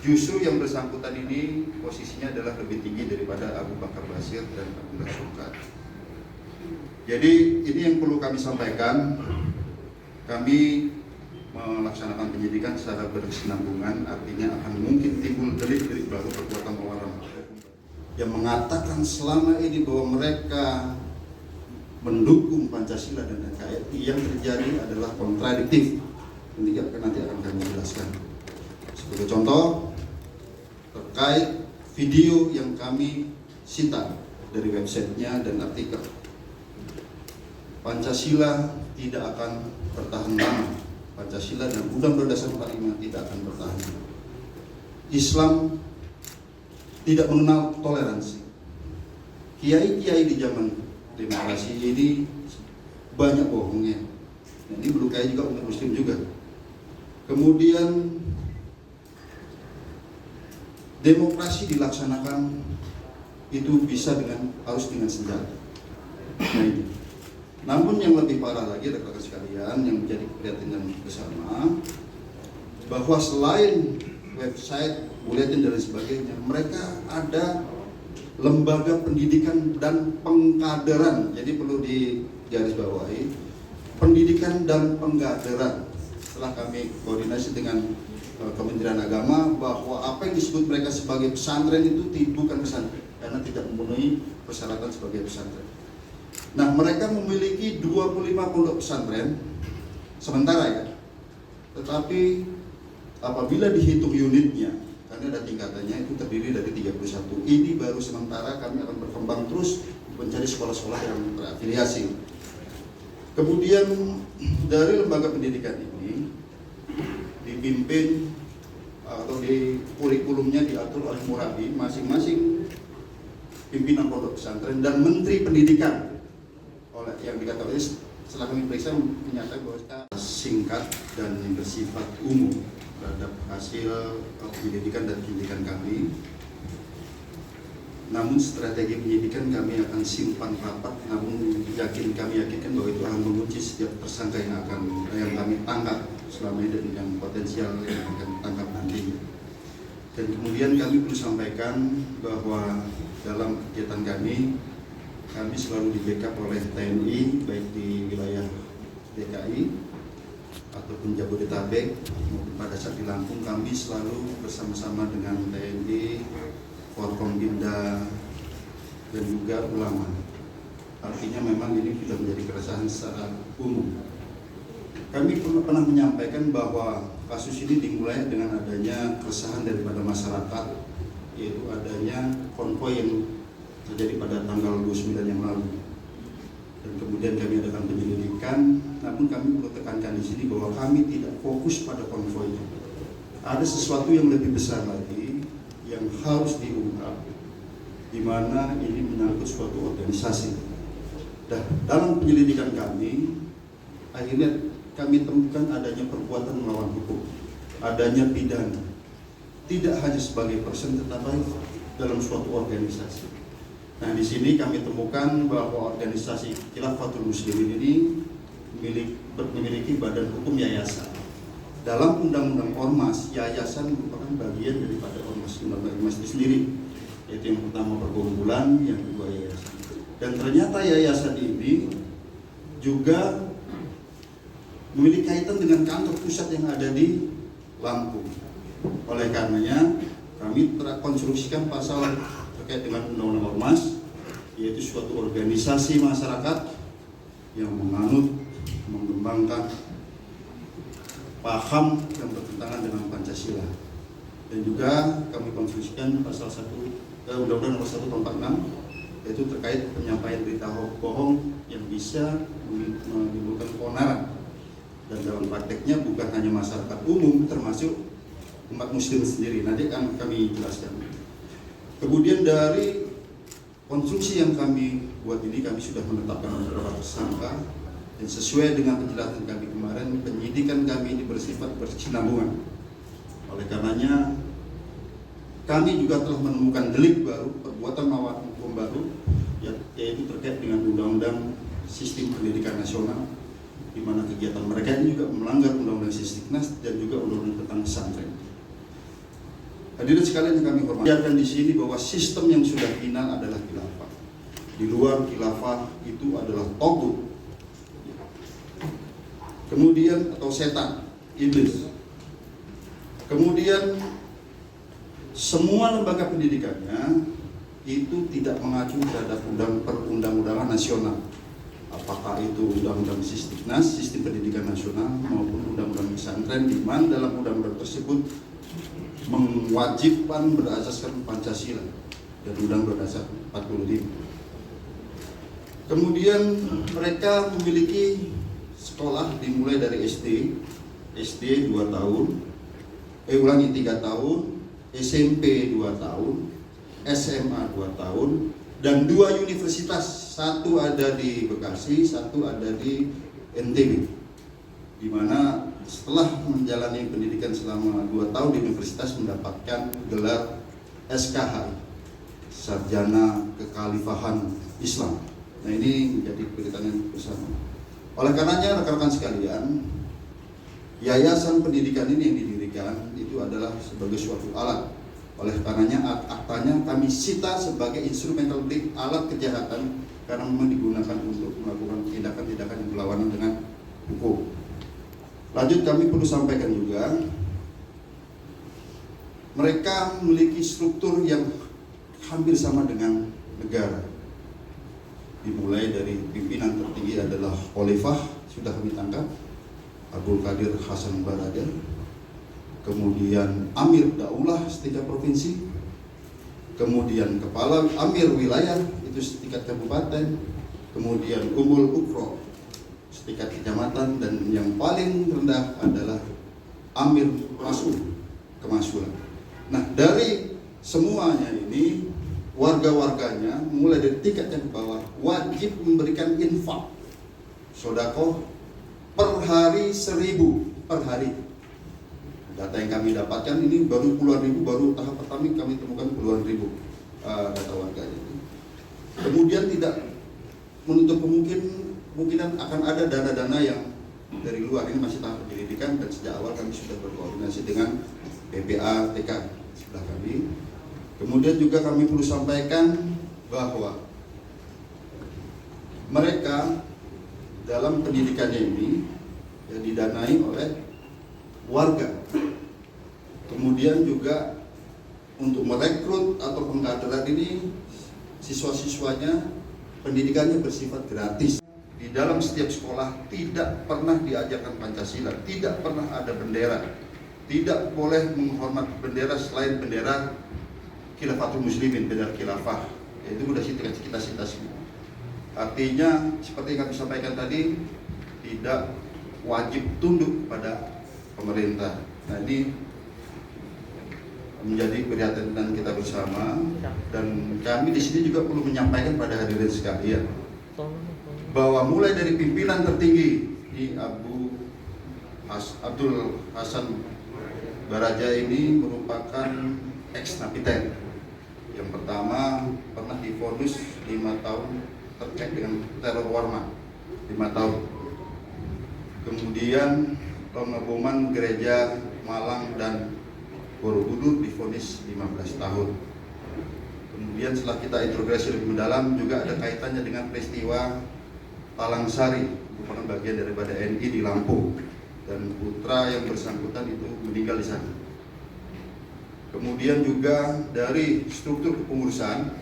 justru yang bersangkutan ini posisinya adalah lebih tinggi daripada Abu Bakar Basir dan Abdullah Sukar. Jadi ini yang perlu kami sampaikan. Kami melaksanakan penyidikan secara berkesinambungan, artinya akan mungkin timbul delik-delik baru perbuatan melawan hukum yang mengatakan selama ini bahwa mereka mendukung Pancasila dan NKRI. Yang terjadi adalah kontradiktif. Nanti akan kami jelaskan. Sebagai contoh, terkait video yang kami sita dari websitenya dan artikel, Pancasila tidak akan bertahan lama. Pancasila dan Undang-Undang Dasar 45 tidak akan bertahan. Islam tidak mengenal toleransi. Kiai-kiai di zaman demokrasi ini banyak bohongnya. Nah, ini melukai juga umat Muslim juga. Kemudian demokrasi dilaksanakan itu bisa harus dengan senjata. Nah, ini. Namun yang lebih parah lagi rekan-rekan sekalian yang menjadi perhatian bersama, bahwa selain website, buletin dan sebagainya, mereka ada lembaga pendidikan dan pengkaderan. Jadi perlu digarisbawahi, pendidikan dan pengkaderan. Setelah kami koordinasi dengan Kementerian Agama, bahwa apa yang disebut mereka sebagai pesantren itu bukan pesantren karena tidak memenuhi persyaratan sebagai pesantren. Nah, mereka memiliki 25 pondok pesantren sementara ya. Tetapi apabila dihitung unitnya, karena ada tingkatannya, itu terdiri dari 31. Ini baru sementara, kami akan berkembang terus mencari sekolah-sekolah yang terafiliasi. Kemudian dari lembaga pendidikan ini dipimpin atau di kurikulumnya diatur oleh murabi masing-masing pimpinan pondok pesantren dan menteri pendidikan. Oleh yang dikatakan setelah kami periksa menyatakan bahwa singkat dan bersifat umum terhadap hasil pendidikan dan pendidikan kami. Namun strategi penyidikan kami akan simpan rapat, namun kami yakinkan bahwa itu akan mengunci setiap tersangka yang kami tangkap selama ini dan yang potensial yang akan ditangkap nantinya. Dan kemudian kami perlu sampaikan bahwa dalam kegiatan kami selalu di-backup oleh TNI, baik di wilayah DKI ataupun Jabodetabek maupun pada saat di Lampung. Kami selalu bersama-sama dengan TNI, Forkompimda dan juga ulama. Artinya memang ini sudah menjadi keresahan secara umum. Kami pernah menyampaikan bahwa kasus ini dimulai dengan adanya keresahan daripada masyarakat, yaitu adanya konvoi yang terjadi pada tanggal 29 yang lalu. Dan kemudian kami adakan penyelidikan, namun kami perlu tekankan di sini bahwa kami tidak fokus pada konvoi. Ada sesuatu yang lebih besar lagi yang harus diungkap, di mana ini menyangkut suatu organisasi. Dan dalam penyelidikan kami, akhirnya kami temukan adanya perbuatan melawan hukum, adanya pidana, tidak hanya sebagai person tetapi dalam suatu organisasi. Nah, di sini kami temukan bahwa organisasi Khilafatul Muslimin ini memiliki badan hukum yayasan. Dalam Undang-Undang Ormas, yayasan merupakan bagian daripada ormas itu sendiri, yaitu yang pertama perkumpulan, yang kedua yayasan. Dan ternyata yayasan ini juga memiliki kaitan dengan kantor pusat yang ada di Lampung. Oleh karenanya, kami terkonstruksikan pasal terkait dengan Undang-Undang Ormas, yaitu suatu organisasi masyarakat yang menganut, mengembangkan paham yang bertentangan dengan Pancasila. Dan juga kami konstruksikan pasal 1 Undang-Undang Nomor 1 Tahun 46, yaitu terkait penyampaian berita bohong yang bisa menimbulkan keonaran. Dan dalam prakteknya bukan hanya masyarakat umum, termasuk umat muslim sendiri. Nanti akan kami jelaskan. Kemudian dari konstruksi yang kami buat ini, kami sudah menetapkan beberapa tersangka. Dan sesuai dengan penjelasan kami kemarin, penyidikan kami ini bersifat berkesinambungan. Oleh karenanya, kami juga telah menemukan delik baru, perbuatan melawan hukum baru, yaitu terkait dengan Undang-Undang Sistem Pendidikan Nasional, di mana kegiatan mereka ini juga melanggar Undang-Undang Sistiknas dan juga Undang-Undang tentang pesantren. Hadirin sekalian yang kami hormati, biarkan di sini bahwa sistem yang sudah final adalah khilafah. Di luar khilafah itu adalah togut, kemudian atau setan, iblis. Kemudian semua lembaga pendidikannya itu tidak mengacu terhadap perundang-undangan nasional. Apakah itu undang-undang Sistiknas, Sistem Pendidikan Nasional, maupun undang-undang pesantren, di mana dalam undang-undang tersebut mewajibkan berasaskan Pancasila dan Undang-Undang Dasar 45. Kemudian mereka memiliki sekolah dimulai dari SD 2 tahun, 3 tahun, SMP 2 tahun, SMA 2 tahun, dan 2 universitas, satu ada di Bekasi, satu ada di NTB, di mana setelah menjalani pendidikan selama 2 tahun di universitas mendapatkan gelar SKHI, Sarjana Kekhalifahan Islam. Nah, ini menjadi perhatian bersama. Oleh karenanya rekan-rekan sekalian, yayasan pendidikan ini yang didirikan itu adalah sebagai suatu alat. Oleh karenanya aktanya kami sita sebagai instrumental alat kejahatan karena memang digunakan untuk melakukan tindakan-tindakan yang berlawanan dengan hukum. Lanjut, kami perlu sampaikan juga, mereka memiliki struktur yang hampir sama dengan negara. Dimulai dari pimpinan tertinggi adalah Khalifah, sudah kami tangkap, Abdul Qadir Hasan Baraja. Kemudian Amir Daulah setingkat provinsi, kemudian Kepala Amir Wilayah itu setingkat kabupaten, kemudian Umul Ukro setingkat kecamatan, dan yang paling rendah adalah Amir Mas'ul Kemasulan. Nah, dari semuanya ini warga-warganya mulai dari tingkat yang bawah wajib memberikan infak sedekah per hari 1.000 per hari. Data yang kami dapatkan ini baru puluhan ribu, baru tahap pertama kami temukan puluhan ribu data warganya. Kemudian tidak menutup kemungkinan akan ada dana-dana yang dari luar. Ini masih tahap penyelidikan dan sejak awal kami sudah berkoordinasi dengan PPATK sebelah kami. Kemudian juga kami perlu sampaikan bahwa mereka dalam pendidikannya ini yang didanai oleh warga. Kemudian juga untuk merekrut atau pengkaderan ini siswa-siswanya pendidikannya bersifat gratis. Di dalam setiap sekolah tidak pernah diajarkan Pancasila, tidak pernah ada bendera, tidak boleh menghormat bendera selain bendera Khilafatul Muslimin, bendera khilafah. Itu sudah kita cita semua. Artinya seperti yang kami sampaikan tadi, tidak wajib tunduk pada pemerintah. Nah, ini menjadi perhatian kita bersama, dan kami di sini juga perlu menyampaikan pada hadirin sekalian bahwa mulai dari pimpinan tertinggi di Abdul Hasan Baraja ini merupakan ex-napiter. Yang pertama pernah divonis 5 tahun terkait dengan teror Warman, 5 tahun. Kemudian pengeboman gereja Malang dan Borobudur divonis 15 tahun. Kemudian setelah kita interogasi lebih mendalam, juga ada kaitannya dengan peristiwa Talang Sari, merupakan bagian daripada NI di Lampung, dan putra yang bersangkutan itu meninggal di sana. Kemudian juga dari struktur kepengurusan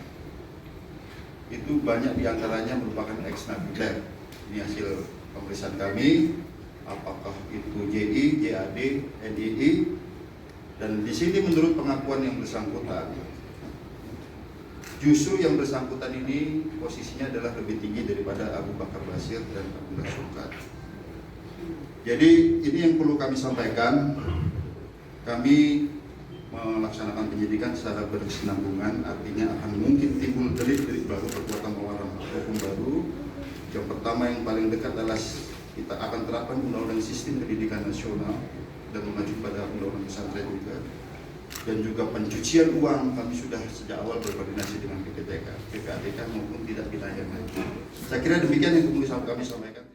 itu banyak diantaranya merupakan ex-napiter. Ini hasil pemeriksaan kami, apakah itu JI, JAD, NII, dan di sini menurut pengakuan yang bersangkutan, justru yang bersangkutan ini posisinya adalah lebih tinggi daripada Abu Bakar Basir dan Abu Bakar. Jadi ini yang perlu kami sampaikan. Kami melaksanakan penyidikan secara berkesinambungan, artinya akan mungkin timbul delik-delik baru, perbuatan melawan hukum baru. Yang pertama yang paling dekat adalah kita akan terapkan undang-undang sistem pendidikan nasional dan mengacu pada undang-undang pesantren juga. Dan juga pencucian uang kami sudah sejak awal berkoordinasi dengan PPATK maupun tidak pidana yang lain. Saya kira demikian yang kemudian kami sampaikan.